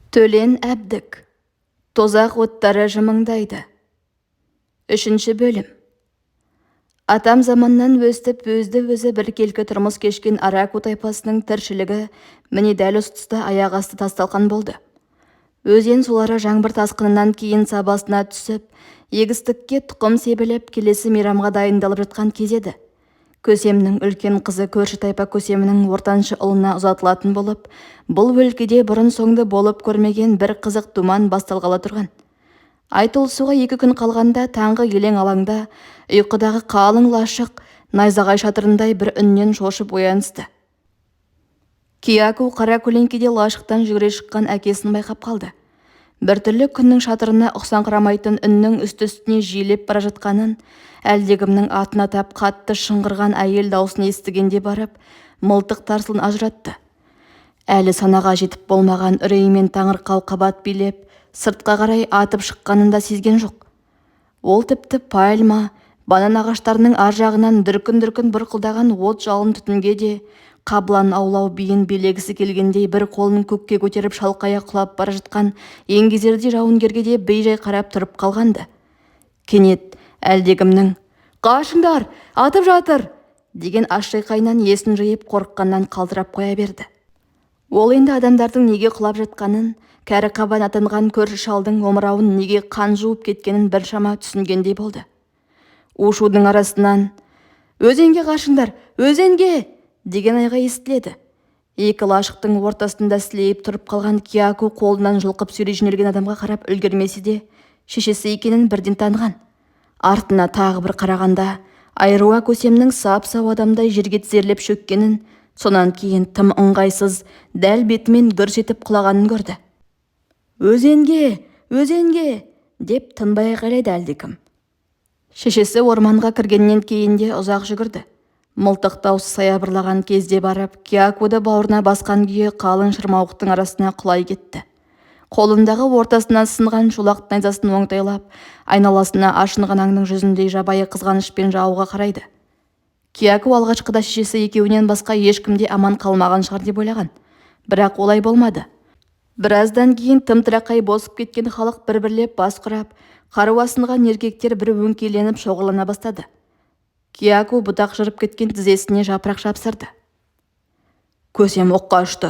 Төлен әбдік. Тозақ оттары жымыңдайды. 3 бөлім. Атам заманнан өстіп өзді-өзі біркелкі тұрмыс кешкен Араку тайпасының тіршілігі міне дәл осы тұста аяқ асты тасталқан болды. Өзен сулары жаңбыр тасқынынан кейін сабасына түсіп, егістікке тұқым себіліп, келесі мейрамға дайындалып жатқан кез еді. Көсемнің үлкен қызы көрші тайпа көсемінің ортаншы ұлына ұзатылатын болып, бұл өлкеде бұрын соңды болып көрмеген бір қызық думан басталғалы тұрған. Айтылысуға 2 күн қалғанда таңғы елең алаңда ұйқыдағы қалың лашық найзағай шатырындай бір үннен шошып оянысты. Кияку қара көлеңкеде лашықтан жүгіре шыққан әкесін байқап қалды. Біртүрлі күннің шатырына ұқсаңқырамайтын үннің үсті-үстіне жиілеп бара жатқанын, әлдегімнің атын атап қатты шыңғырған әйел даусын естігенде барып, мылтық тарсылын ажыратты. Әлі санаға жетіп болмаған үреймен таңырқау қабат билеп, сыртқа қарай атып шыққанын да сезген жоқ. Ол тіпті пальма, банан ағаштарының ар жағынан дүркін-дүркін бұрқылдаған от жалын түтінге де, қабылан аулау биін билегісі келгендей бір қолын көкке көтеріп шалқая құлап бара жатқан еңгезердей жауынгерге де бейжай қарап тұрып қалғанды. Кенет әлдегімнің «Қашыңдар, атып жатыр!» деген ашшайқайынан есін жиып қорыққаннан қалдырап қоя берді. Ол енді адамдардың неге құлап жатқанын, кәрі қабан атанған көрші шалдың омырауын неге қан жуып кеткенін біршама түсінгендей болды. У-шудың арасынан «Өзенге қашыңдар, өзенге!» деген айғай естіледі. 2 лашықтың ортасында сілейіп тұрып қалған Кияку қолынан жұлқып сүйрей жөнелген адамға қарап үлгермесе де, шешесі екенін бірден таныған. Артына тағы бір қарағанда, айруа көсемнің сап-сау адамдай жерге тізерлеп шөккенін, сонан кейін тым ыңғайсыз дәл бетімен гүрс етіп құлағанын көрді. «Өзенге! Өзенге!» деп тынбай айғайлайды әлдекім. Шешесі орманға кіргеннен кейін де ұзақ жүгірді. Мылтық даусы саябырлаған кезде барып, Киякуды бауырына басқан күйі қалың шырмауықтың арасына құлай кетті. Қолындағы ортасынан сынған шолақ найзасын оңтайлап, айналасына ашынған аңның жүзіндей жабайы қызғанышпен жауға қарайды. Кияку алғашқыда шешесі екеуінен басқа ешкімде аман қалмаған шығар деп ойлаған. Бірақ олай болмады. Біраздан кейін тым-тырақай босып кеткен халық бір-бірлеп бас құрап, қару асынған еркектер бір өңкейленіп шоғырлана бастады. Кияку бұтақ жырып кеткен тізесіне жапырақ жапсырды. «Көсем оққа ұшты»,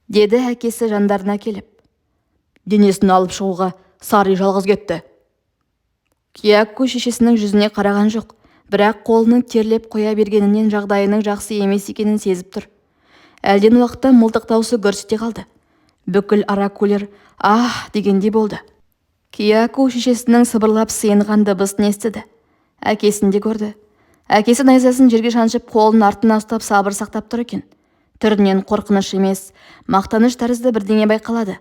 деді әкесі жандарына келіп. «Денесін алып шығуға Сары жалғыз кетті». Кияку шешесінің жүзіне қараған жоқ, бірақ қолының терлеп қоя бергенінен жағдайының жақсы емес екенін сезіп тұр. Әлден уақытта мылтық даусы гүрс ете қалды. Бүкіл Аракулер «Ах!» дегендей болды. Кияку шешесінің сыбырлап сыйынған дыбысын естіді. Әкесін де көрді. Әкесі найзасын жерге шаншып, қолын артына ұстап сабыр сақтап тұр екен. Түрінен қорқыныш емес, мақтаныш тәрізді бірдеңе байқалады.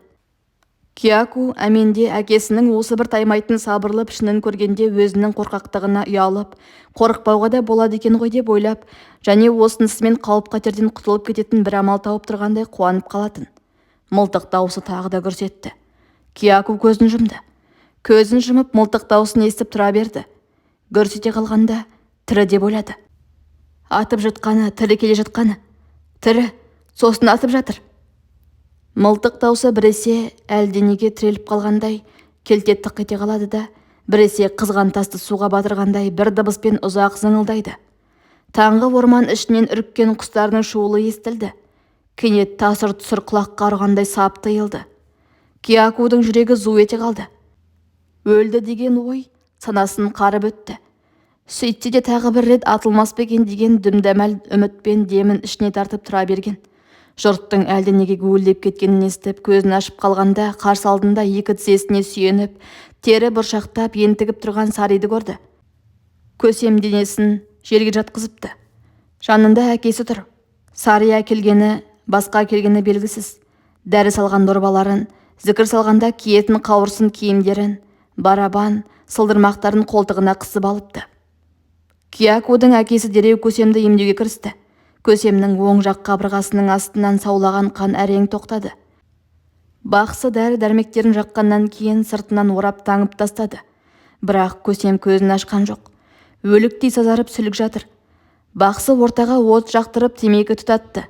Кияку әменде әкесінің осы бір таймайтын сабырлы пішінін көргенде өзінің қорқақтығына ұялып, қорықпауға да болады екен ғой деп ойлап, және осынысымен қауіп-қатерден құтылып кететін бір амал тауып тұрғандай қуанып қалатын. Мылтық даусы тағы да гүрс етті. Кияку көзін жұмды. Көзін жұмып мылтық даусын естіп тұра берді. Гүрс ете қалғанда тірі деп ойлады. Атып жатқаны, тірі келе жатқаны. Тірі, сосын атып жатыр. Мылтық даусы біресе әлденеге тіреліп қалғандай, келте тық ете қалады да, біресе қызған тасты суға батырғандай бір дыбыспен ұзақ зыңылдайды. Таңғы орман ішінен үріккен құстардың шуылы естілді. Кенет тасыр-тұсыр құлаққа ұрғандай сап тыйылды. Киякудың жүрегі зу ете қалды. Өлді деген ой санасын қарып өтті. Сөйтсе де тағы бір рет атылмас па екен деген дүмдәмәл үмітпен демін ішіне тартып тұра берген. Жұрттың әлденеге гуілдеп кеткенін естіп, көзін ашып қалғанда қарсы алдында 2 тізесіне сүйеніп, тері бұршақтап ентігіп тұрған Сарыды көрді. Көсем денесін жерге жатқызыпты. Жанында әкесі тұр. Сары әкелгені, басқа келгені белгісіз. Дәрі салған дорбаларын, зікір салғанда киетін қауырсын киімдерін, барабан, сылдырмақтарын қолтығына қысып алыпты. Киякудың әкесі дереу көсемді емдеуге кірісті. Көсемнің оң жақ қабырғасының астынан саулаған қан әрең тоқтады. Бақсы дәрі-дәрмектерін жаққаннан кейін сыртынан орап таңып тастады. Бірақ көсем көзін ашқан жоқ. Өліктей сазарып сүлік жатыр. Бақсы ортаға от жақтырып темекі тұтатты.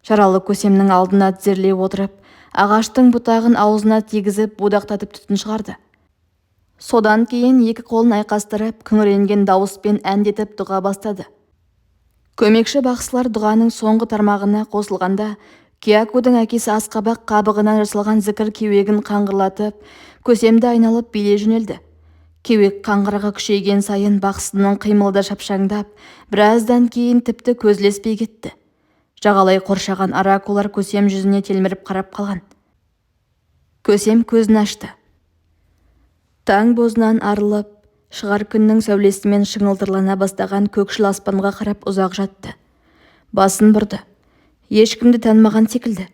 Жаралы көсемнің алдына тізерлей отырып, ағаштың бұтағын аузына тигізіп будақтатып түтін шығарды. Содан кейін екі қолын айқастырып, күңіренген дауыспен әндетіп дұға бастады. Көмекші бақсылар дұғаның соңғы тармағына қосылғанда, Киякудың әкесі Асқабақ қабығынан жасалған зікір кеуегін қаңғырлатып, көсемді айналып билей жөнелді. Кеуек қаңғырығы күшейген сайын бақсының қимылы да шапшаңдап, біраздан кейін тіпті көзілеспей кетті. Жағалай қоршаған аракулар көсем жүзіне телміріп қарап қалған. Көсем көзін ашты. Таң бозынан арылып, шығар күннің сәулесімен шыңылтырлана бастаған көкшіл аспанға қарап ұзақ жатты. Басын бұрды. Ешкімді танымаған секілді.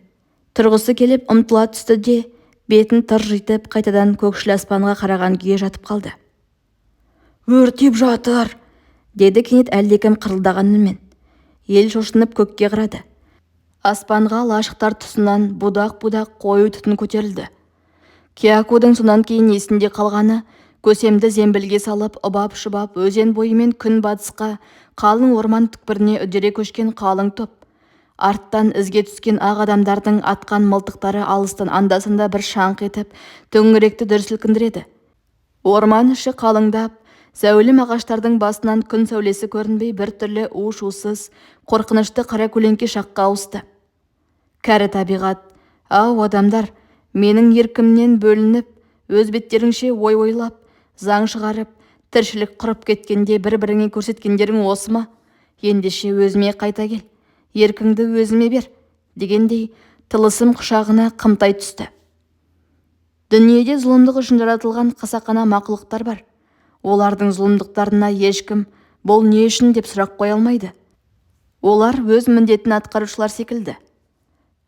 Тұрғысы келіп ұмтыла түсті де, бетін тыржитып қайтадан көкшіл аспанға қараған күйе жатып қалды. «Өртеп жатыр!» деді кенет әлдекім қырылдаған үнмен. Ел шошынып көкке қарады. Аспанға лашықтар тұсынан будақ-будақ қою түтін көтерілді. Киякудың сонан кейін есінде қалғаны, көсемді зембілге салып, ұбап-шұбап, өзен бойымен күн батысқа, қалың орман түкпіріне үдере көшкен қалың топ. Арттан ізге түскен ақ адамдардың атқан мылтықтары алыстан анда-санда бір шаңқ етіп, төңіректі дүр сілкіндіреді. Орман іші қалыңдап, зәулім ағаштардың басынан күн сәулесі көрінбей біртүрлі у-шусыз, қорқынышты қара көлеңке шаққа ауысты. Кәрі табиғат, ау адамдар, менің еркімнен бөлініп, өз беттеріңше ой ойлап, заң шығарып, тіршілік құрып кеткенде бір-біріңе көрсеткендерің осы ма? Ендеше өзіме қайта кел, еркіңді өзіме бер, дегендей тылысым құшағына қымтай түсті. Дүниеде зұлымдық үшін жаратылған қасақана мақұлықтар бар. Олардың зұлымдықтарына ешкім бұл не үшін деп сұрақ қоя алмайды. Олар өз міндетін атқарушылар секілді.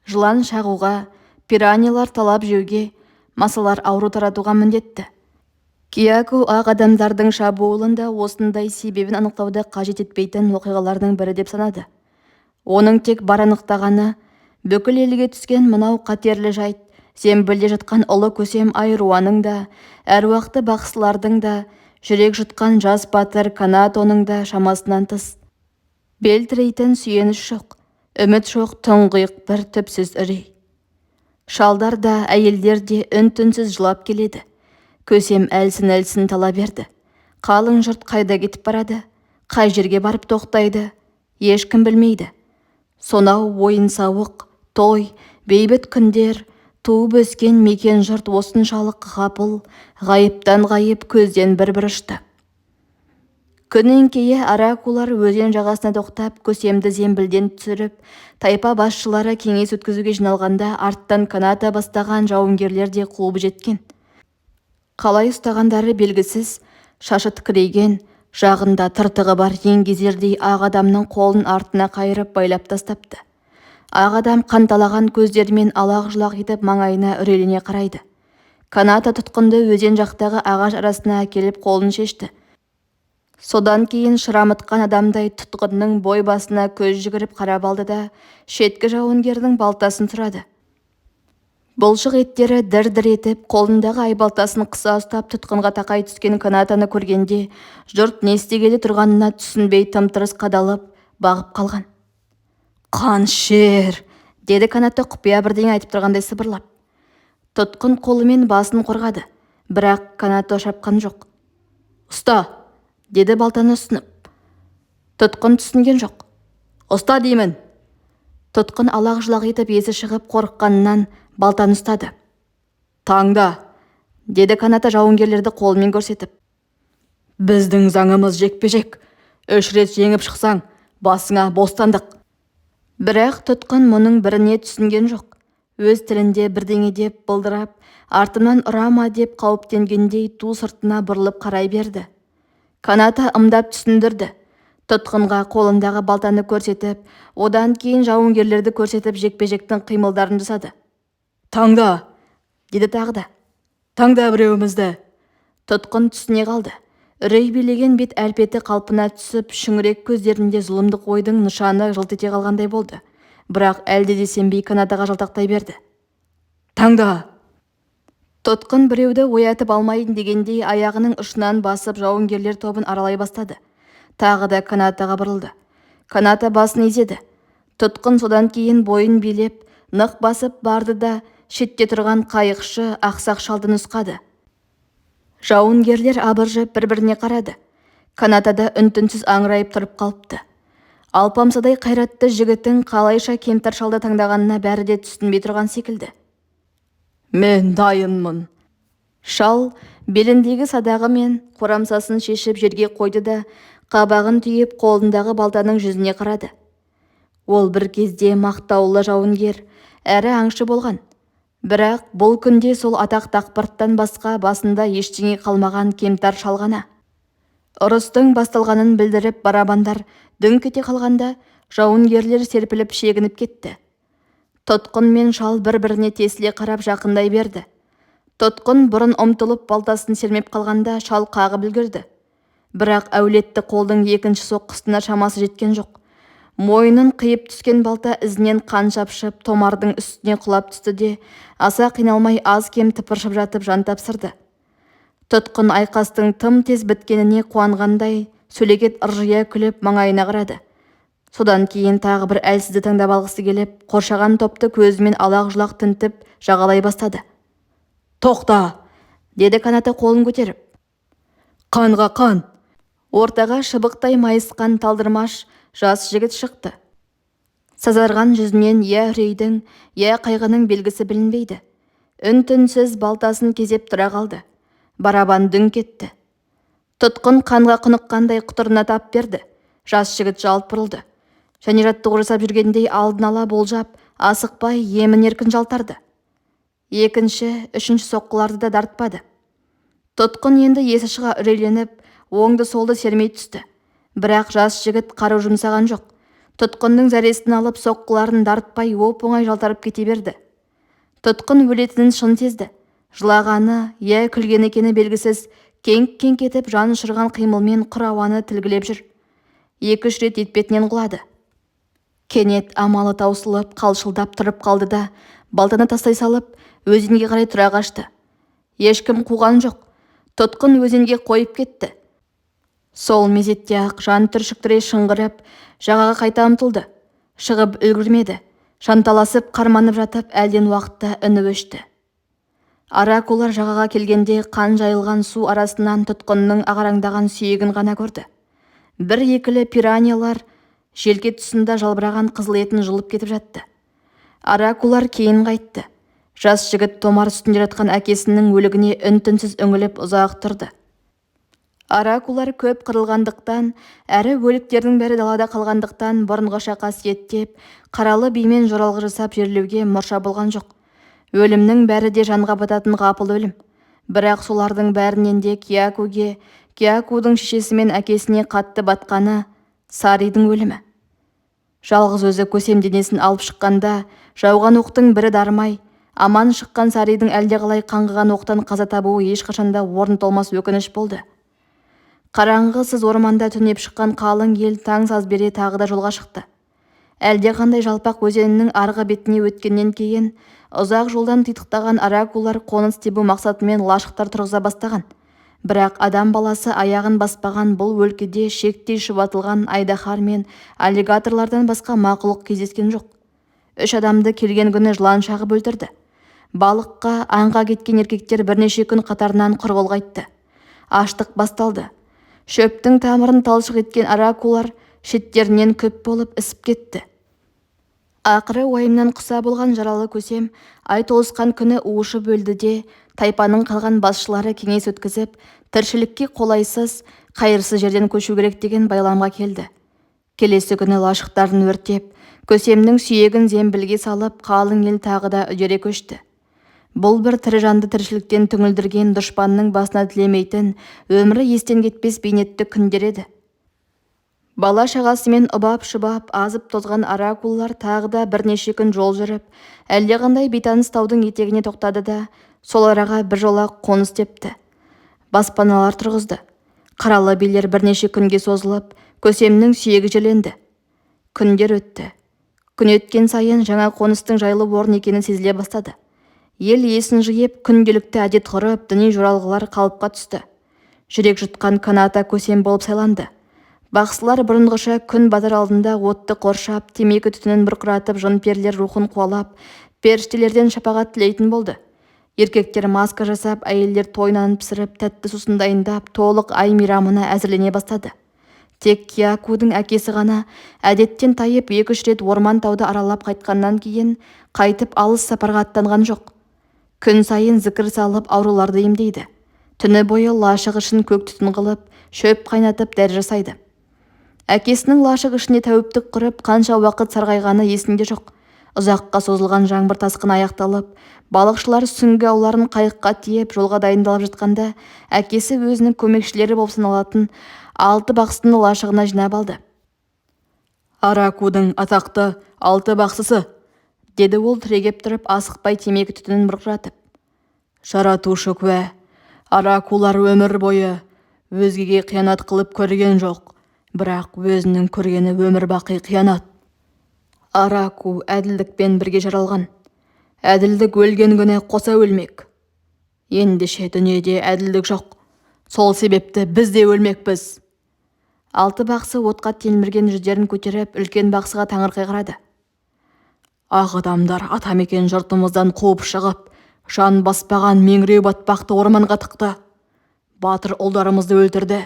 Жылан шағуға, пираньялар талап жеуге, масалар ауру таратуға міндетті. Кияку ақ адамдардың шабуылында осындай себебін анықтауды қажет етпейтін оқиғалардың бірі деп санады. Оның тек бар анықтағаны, бүкіл елге түскен мынау қатерлі жайт, зембілде жатқан ұлы көсем Айруаның да, әруақты бақсылардың да, жүрек жұтқан жас батыр Канатоның да шамасынан тыс. Бел тірейтін сүйеніш жоқ, үміт жоқ, тұңғиық бір түпсіз үрей. Шалдар да, әйелдер де үн-түнсіз жылап келеді. Көсем әлсін-әлсін тала берді. Қалың жұрт қайда кетіп барады, қай жерге барып тоқтайды, ешкім білмейді. Сонау ойын-сауық, той, бейбіт күндер, туып өскен мекен жұрт осыншалық ғапыл, ғайыптан ғайып көзден бір-бір ұшты. Күн еңкейе аракулар өзен жағасына тоқтап, көсемді зембілден түсіріп, тайпа басшылары кеңес өткізуге жиналғанда арттан Каната бастаған жауынгерлер де қуып жеткен. Қалай ұстағандары белгісіз, шашы тікірейген, жағында тыртығы бар еңгезердей ақ адамның қолын артына қайырып байлап тастапты. Ақ адам қанталаған көздерімен алақ-жұлақ етіп маңайына үрейлене қарайды. Каната тұтқынды өзен жақтағы ағаш арасына әкеліп қолын шешті. Содан кейін шырамытқан адамдай тұтқынның бой басына көз жүгіріп қарап алды да, шеткі жауынгердің балтасын сұрады. Бұлшық еттері дір-дір етіп, қолындағы айбалтасын қыса ұстап тұтқынға тақай түскен Канатаны көргенде, жұрт не істегелі тұрғанына түсінбей тым-тырыс қадалып, бағып қалған. «Қаншер!» деді Каната құпия бірдеңе айтып тұрғандай сыбырлап. Тұтқын қолымен басын қорғады, бірақ Каната шапқан жоқ. «Ұста!» деді балтаны ұсынып. Тұтқын түсінген жоқ. «Ұста деймін!» Тұтқын алақ-жұлақ етіп есі шығып қорыққанынан балтаны ұстады. «Таңда!» деді Каната жауынгерлерді қолымен көрсетіп. «Біздің заңымыз жекпе-жек. 3 рет жеңіп шықсаң, басыңа бостандық». Бірақ тұтқын мұның біріне түсінген жоқ. Өз тілінде бірдеңе деп былдырап, артынан ұрама деп қауіптенгендей ту сыртына бұрылып қарай берді. Каната ымдап түсіндірді. Тұтқынға қолындағы балтаны көрсетіп, одан кейін жауынгерлерді көрсетіп жекпе-жектің қимылдарын жасады. «Таңда!» деді тағы да. «Таңда біреуімізді!» Тұтқын түсіне қалды. Үрей билеген бет әлпеті қалпына түсіп, шүңірек көздерінде зұлымдық ойдың нышаны жылт ете қалғандай болды. Бірақ әлде де сенбей Канатаға жалтақтай берді. «Таңда!» Тұтқын біреуді оятып алмайын дегендей аяғының ұшынан басып жауынгерлер тобын аралай бастады. Тағы да Канатаға бұрылды. Каната басын изеді. Тұтқын содан кейін бойын билеп, нық басып барды да шетте тұрған қайықшы ақсақ шалды нұсқады. Жауынгерлер абыржып бір-біріне қарады. Канатада үн-түнсіз аңырайып тұрып қалыпты. Алпамсадай қайратты жігіттің қалайша кемтар шалды таңдағанына бәрі де түсінбей тұрған секілді. «Мен дайынмын». Шал беліндегі садағы мен қорамсасын шешіп жерге қойды да, қабағын түйіп қолындағы балтаның жүзіне қарады. Ол бір кезде мақтаулы жауынгер, әрі аңшы болған. Бірақ бұл күнде сол атақ дақпырттан басқа басында ештеңе қалмаған кемтар шал ғана. Ұрыстың басталғанын білдіріп барабандар дүңк ете қалғанда, жауынгерлер серпіліп шегініп кетті. Тұтқын мен шал бір-біріне тесіле қарап жақындай берді. Тұтқын бұрын ұмтылып балтасын сермеп қалғанда шал қағып үлгерді. Бірақ әулетті қолдың екінші соққысына шамасы жеткен жоқ. Мойнын қиып түскен балта ізінен қан шапшып, томардың үстіне құлап түсті де, аса қиналмай аз кем тыпыршып жатып жан тапсырды. Тұтқын айқастың тым тез біткеніне қуанғандай, сөлекет ыржия күліп маңайына қарады. Содан кейін тағы бір әлсізді таңдап алғысы келіп, қоршаған топты көзімен алақ-жұлақ тінтіп жағалай бастады. «Тоқта!» деді Каната қолын көтеріп. «Қанға қан!» Ортаға шыбықтай майысқан талдырмаш жас жігіт шықты. Сазарған жүзінен я үрейдің, я қайғының белгісі білінбейді. Үн-түнсіз балтасын кезеп тұра қалды. Барабан дүңк етті. Тұтқын қанға құныққандай құтырына тап берді. Жас жігіт жалт бұрылды. Және жаттығу жасап жүргендей алдын ала болжап, асықпай емін-еркін жалтарды. Екінші, үшінші соққыларды да дартпады. Тұтқын енді есі шыға үрейленіп, оңды-солды сермей түсті. Бірақ жас жігіт қару жұмсаған жоқ. Тұтқынның зәресін алып соққыларын дартпай оп-оңай жалтарып кете берді. Тұтқын өлетінін шын сезді. Жылағаны, я күлген екені белгісіз, кеңк-кеңк етіп жан ұшырған қимылмен құр ауаны тілгілеп жүр. 2-3 рет етпетінен құлады. Кенет амалы таусылып, қалшылдап тұрып қалды да, балтаны тастай салып, өзенге қарай тұра қашты. Ешкім қуған жоқ. Тұтқын өзенге қойып кетті. Сол мезетте ақ жан түршіктіре шыңғырып, жағаға қайта ұмтылды. Шығып үлгірмеді. Жанталасып, қарманып жатып, әлден уақытта үні өшті. Аракулар жағаға келгенде қан жайылған су арасынан тұтқынның ағараңдаған сүйегін ғана көрді. Бір-екілі пираньялар желке тұсында жалбыраған қызыл етін жұлып кетіп жатты. Аракулар кейін қайтты. Жас жігіт томар үстінде жатқан әкесінің өлігіне үн-түнсіз үңіліп ұзақ тұрды. Аракулар көп қырылғандықтан, әрі өліктердің бәрі далада қалғандықтан бұрынғыша қасиеттеп, қаралы бимен жоралғы жасап жерлеуге мұрша болған жоқ. Өлімнің бәрі де жанға бататын ғапыл өлім. Бірақ солардың бәрінен де Киякудың шешесі мен әкесіне қатты батқаны Саридің өлімі. Жалғыз өзі көсем денесін алып шыққанда, жауған оқтың бірі дармай, аман шыққан Саридің әлдеқалай қаңғыған оқтан қаза табуы ешқашанда орны толмас өкініш болды. Қараңғысыз орманда түнеп шыққан қалың ел таң саз бере тағы да жолға шықты. Әлдеқандай жалпақ өзенінің арғы бетіне өткеннен кейін, ұзақ жолдан титықтаған аракулар қоныс тебу мақсатымен лашықтар тұрғыза бастаған. Бірақ адам баласы аяғын баспаған бұл өлкеде шектей шұбатылған айдаһар мен аллигаторлардан басқа мақұлық кездескен жоқ. 3 адамды келген күні жылан шағып өлтірді. Балыққа, аңға кеткен еркектер бірнеше күн қатарынан құрғыл қайтты. Аштық басталды. Шөптің тамырын талшық еткен аракулар шеттерінен көп болып ісіп кетті. Ақыры уайымнан құса болған жаралы көсем ай толысқан күні уышып өлді де, тайпаның қалған басшылары кеңес өткізіп, тіршілікке қолайсыз, қайырсыз жерден көшу керек деген байламға келді. Келесі күні лашықтарын өртеп, көсемнің сүйегін зембілге салып, қалың ел тағы да үдере көшті. Бұл бір тірі жанды тіршіліктен түңілдірген дұшпанның басына тілемейтін, өмірі естен кетпес бейнетті күндер еді. Бала шағасымен ұбап-шыбап азып тозған аракуллар тағы да бірнеше күн жол жүріп, әлдеқандай бейтаныс таудың етегіне тоқтады да, сол араға біржола қоныс тепті. Баспаналар тұрғызды. Қаралы билер бірнеше күнге созылып, көсемнің сүйегі жерленді. Күндер өтті. Күн өткен сайын жаңа қоныстың жайлы орын екені сезіле бастады. Ел есін жиып, күнделікті әдет ғұрып, діни жоралғылар қалыпқа түсті. Жүрек жұтқан Каната көсем болып сайланды. Бақсылар бұрынғыша күн батар алдында отты қоршап, темекі түтінін бұрқыратып, жын-перілер рухын қуалап, періштелерден шапағат тілейтін болды. Еркектер маска жасап, әйелдер тойнанын пісіріп, тәтті сусын дайындап, толық ай мейрамына әзірлене бастады. Тек Киякудың әкесі ғана әдеттен тайып 2-3 рет орман тауды аралап қайтқаннан кейін қайтып алыс сапарға аттанған жоқ. Күн сайын зікір салып ауруларды емдейді. Түні бойы лашық ішін көк түтін қылып, шөп қайнатып дәрі жасайды. Әкесінің лашық ішіне тәуіптік құрып, қанша уақыт сарғайғаны есінде жоқ. Ұзаққа созылған жаңбыр тасқын аяқталып, балықшылар сүңгі ауларын қайыққа тиеп жолға дайындалып жатқанда, әкесі өзінің көмекшілері болып саналатын 6 бақсыны лашығына жинап алды. «Аракудың атақты 6 бақсысы», деді ол түрегеп тұрып, асықпай темекі түтінін бұрқыратып. «Жаратушы куә, аракулар өмір бойы өзгеге қиянат қылып көрген жоқ, бірақ өзінің көргені өмір бақи қиянат. Араку әділдікпен бірге жаралған. Әділдік өлген күні қоса өлмек. Ендеше дүниеде әділдік жоқ. Сол себепті біз де өлмекпіз». 6 бақсы отқа телмірген жүздерін көтеріп, үлкен бақсыға таңырқай қарады. «Ақ адамдар атамекен жұртымыздан қуып шығып, жан баспаған меңіреу батпақты орманға тықты. Батыр ұлдарымызды өлтірді.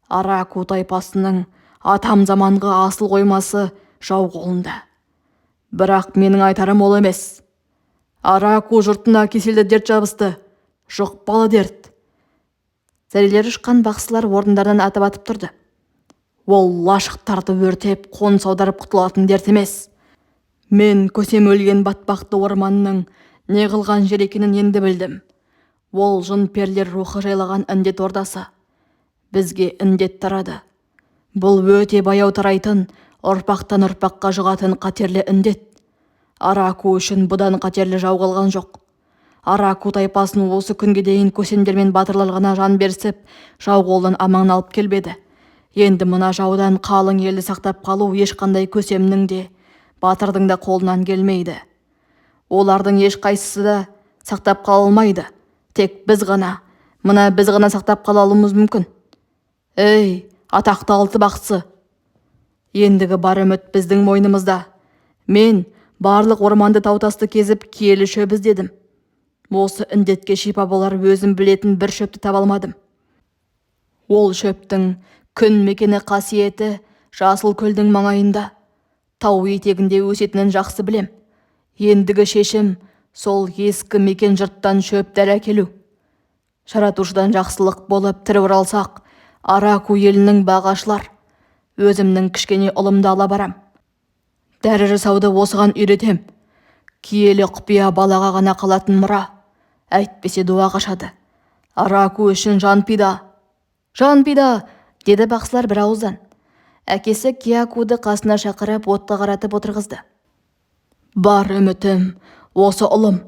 Араку тайпасының атам заманғы асыл қоймасы жау қолында. Бірақ менің айтарым ол емес. Араку жұртына кеселді дерт жабысты. Жұқпалы дерт». Зәрелері ұшқан бақсылар орындарынан атып тұрды. «Ол лашықтарды өртеп, қоныс аударып құтылатын дерт емес. Мен көсем өлген батпақты орманның не қылған жер екенін енді білдім. Ол жын-перілер рухы жайлаған індет ордасы. Бізге індет тарады. Бұл өте баяу тарайтын, ұрпақтан ұрпаққа жұғатын қатерлі індет. Араку үшін бұдан қатерлі жау қалған жоқ. Араку тайпасын осы күнге дейін көсемдер мен батырлар ғана жан берсіп, жау қолдан аман алып келбеді. Енді мына жаудан қалың елді сақтап қалу ешқандай көсемнің де, батырдың да қолынан келмейді. Олардың ешқайсысы да сақтап қала алмайды. Тек біз ғана, мына біз ғана сақтап қала алуымыз мүмкін. Ей, атақты 6 бақсы! Ендігі бар үміт біздің мойнымызда. Мен барлық орманды таутасты кезіп киелі шөп іздедім. Осы індетке шипа болар өзім білетін бір шөпті таба алмадым. Ол шөптің күн мекені қасиеті жасыл көлдің маңайында, тау етегінде өсетінін жақсы білем. Ендігі шешім сол ескі мекен жұрттан шөп дәрі әкелу. Жаратушыдан жақсылық болып тірі оралсақ, Араку елінің бағашылар, өзімнің кішкене ұлымды ала барам. Дәрі жасауды осыған үйретем. Киелі құпия балаға ғана қалатын мұра. Әйтпесе дуа қашады. Араку үшін жан пида. Жан пида, деді бақсылар бір ауыздан. Әкесі Киякуды қасына шақырып отқа қаратып отырғызды. Бар үмітім, осы ұлым.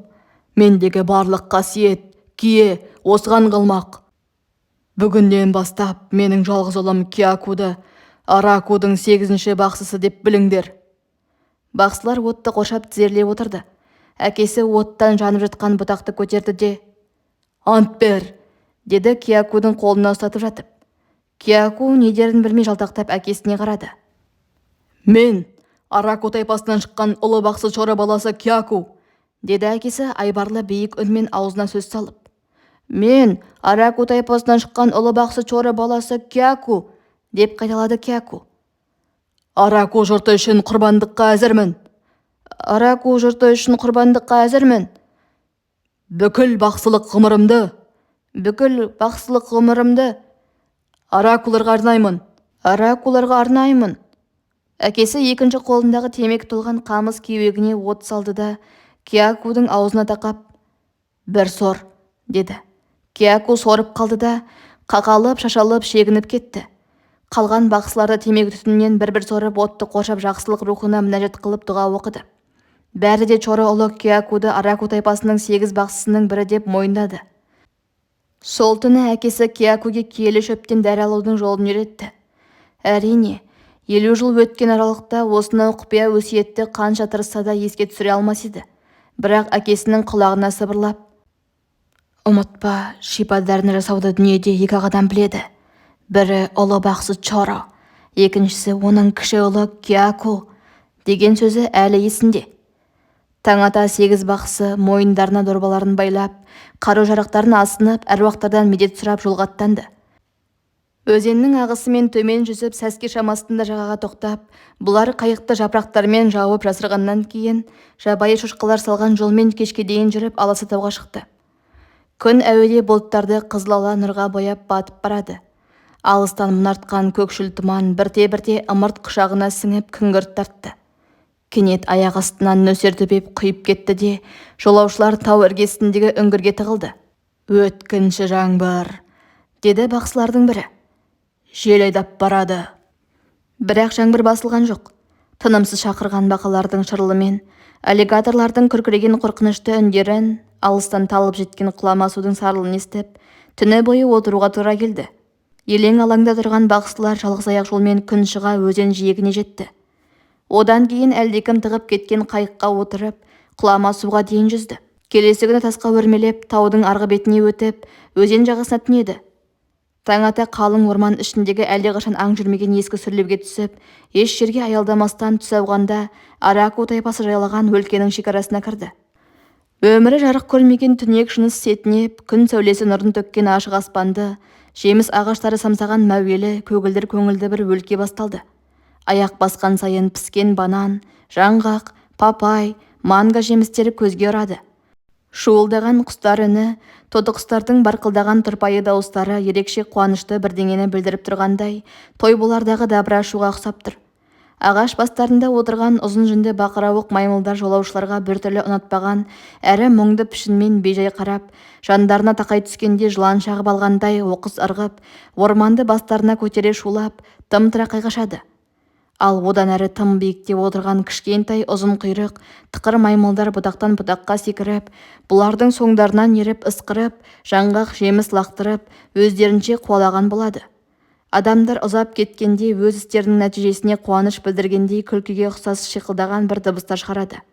Мендегі барлық қасиет, кие осыған қылмақ. Бүгіннен бастап менің жалғыз ұлым Киякуды Аракудың 8-ші бақсысы деп біліңдер. Бақсылар отты қоршап тізерлеп отырды. Әкесі оттан жанып жатқан бұтақты көтерді де, «Ант бер», деді Киякудың қолына ұстатып жатып. Киаку недерін білмей жалтақтап әкесіне қарады. «Мен Араку тайпасынан шыққан ұлы бақсы Чора баласы Киаку», деді әкесі айбарлы биік үнмен аузына сөз салып. «Мен Араку тайпасынан шыққан ұлы бақсы Чора баласы Киаку», деп қайталады Киаку. «Араку жұрты үшін құрбандыққа әзірмін». «Араку жұрты үшін құрбандыққа әзірмін». «Бүкіл бақсылық ғұмырымды Аракуларға арнаймын». «Аракуларға арнаймын». Әкесі екінші қолындағы темекі толған қамыс кеуегіне от салды да Киакудың аузына тақап, «Бір сор», деді. Киаку сорып қалды да қақалып, шашалып, шегініп кетті. Қалған бақсыларды темекі түтіннен бір-бір сорып отты қоршап жақсылық рухына мінәжат қылып дұға оқыды. Бәрі де Чора ұлы Киакуды Араку тайпасының 8 бақсысының бірі деп мойындады. Сол түні әкесі Киакуге киелі шөптен дәрі алудың жолын үйретті. Әрине, 50 жыл өткен аралықта осынау құпия өсиетті қанша тырысса да еске түсіре алмас еді. Бірақ әкесінің құлағына сыбырлап, «Ұмытпа, шипа дәріні жасауды дүниеде 2 адам біледі. Бірі ұлы бақсы Чора, екіншісі оның кіші ұлы Кяку деген сөзі әлі есінде. Таң ата 8 бақсы мойындарына дорбаларын байлап, қару-жарақтарын асынып, әруақтардан медет сұрап жолға аттанды. Өзеннің ағысымен төмен жүзіп, сәске шамасында жағаға тоқтап, бұлар қайықты жапырақтармен жауып жасырғаннан кейін, жабайы шошқалар салған жолмен кешке дейін жүріп Аласатауға шықты. Күн әуеле бұлттарды қызыл-ала нұрға бояп батып барады. Алыстан мұнартқан көкшіл тұман бірте-бірте ымырт құшағына сіңіп күңгірт тартты. Кенет аяқ астынан нөсер төпеп құйып кетті де, жолаушылар тау іргесіндегі үңгірге тығылды. «Өткінші жаңбыр», деді бақсылардың бірі. «Жел айдап барады». Бірақ жаңбыр басылған жоқ. Тынымсыз шақырған бақалардың шырылымен, аллигаторлардың күркіреген қорқынышты үндерін, алыстан талып жеткен құлама судың сарылын естіп, түні бойы отыруға тура келді. Елең алаңда тұрған бақсылар жалғыз аяқ жолмен күн шыға өзен жиегіне жетті. Одан кейін әлдекім тығып кеткен қайыққа отырып, құлама суға дейін жүзді. Келесі күні тасқа өрмелеп, таудың арғы бетіне өтіп, өзен жағасына түнеді. Таң ата қалың орман ішіндегі әлдеқашан аң жүрмеген ескі сүрлеуге түсіп, еш жерге аялдамастан түс ауғанда Араку тайпасы жайлаған өлкенің шекарасына кірді. Өмірі жарық көрмеген түнек жыныс сетінеп, күн сәулесі нұрын төккен ашық аспанды, жеміс ағаштары самсаған мәуелі, көгілдір көңілді бір өлке басталды. Аяқ басқан сайын піскен банан, жаңғақ, папай, манго жемістері көзге ұрады. Шуылдаған құстар үні, тоты құстардың барқылдаған тұрпайы дауыстары ерекше қуанышты бірдеңені білдіріп тұрғандай, той болардағы дабыра шуға ұқсап тұр. Ағаш бастарында отырған ұзын жүнді бақырауық маймылдар жолаушыларға біртүрлі ұнатпаған, әрі мұңды пішінмен бейжай қарап, жандарына тақай түскенде жылан шағып алғандай оқыс ырғып, орманды бастарына көтере шулап, тым-тырақай қашады. Ал одан әрі тым биікте отырған кішкентай ұзын құйрық, тықыр маймылдар бұтақтан бұтаққа секіріп, бұлардың соңдарынан еріп ысқырып, жаңғақ жеміс лақтырып, өздерінше қуалаған болады. Адамдар ұзап кеткенде өз істерінің нәтижесіне қуаныш білдіргендей күлкіге ұқсас шиқылдаған бір дыбыстар шығарады.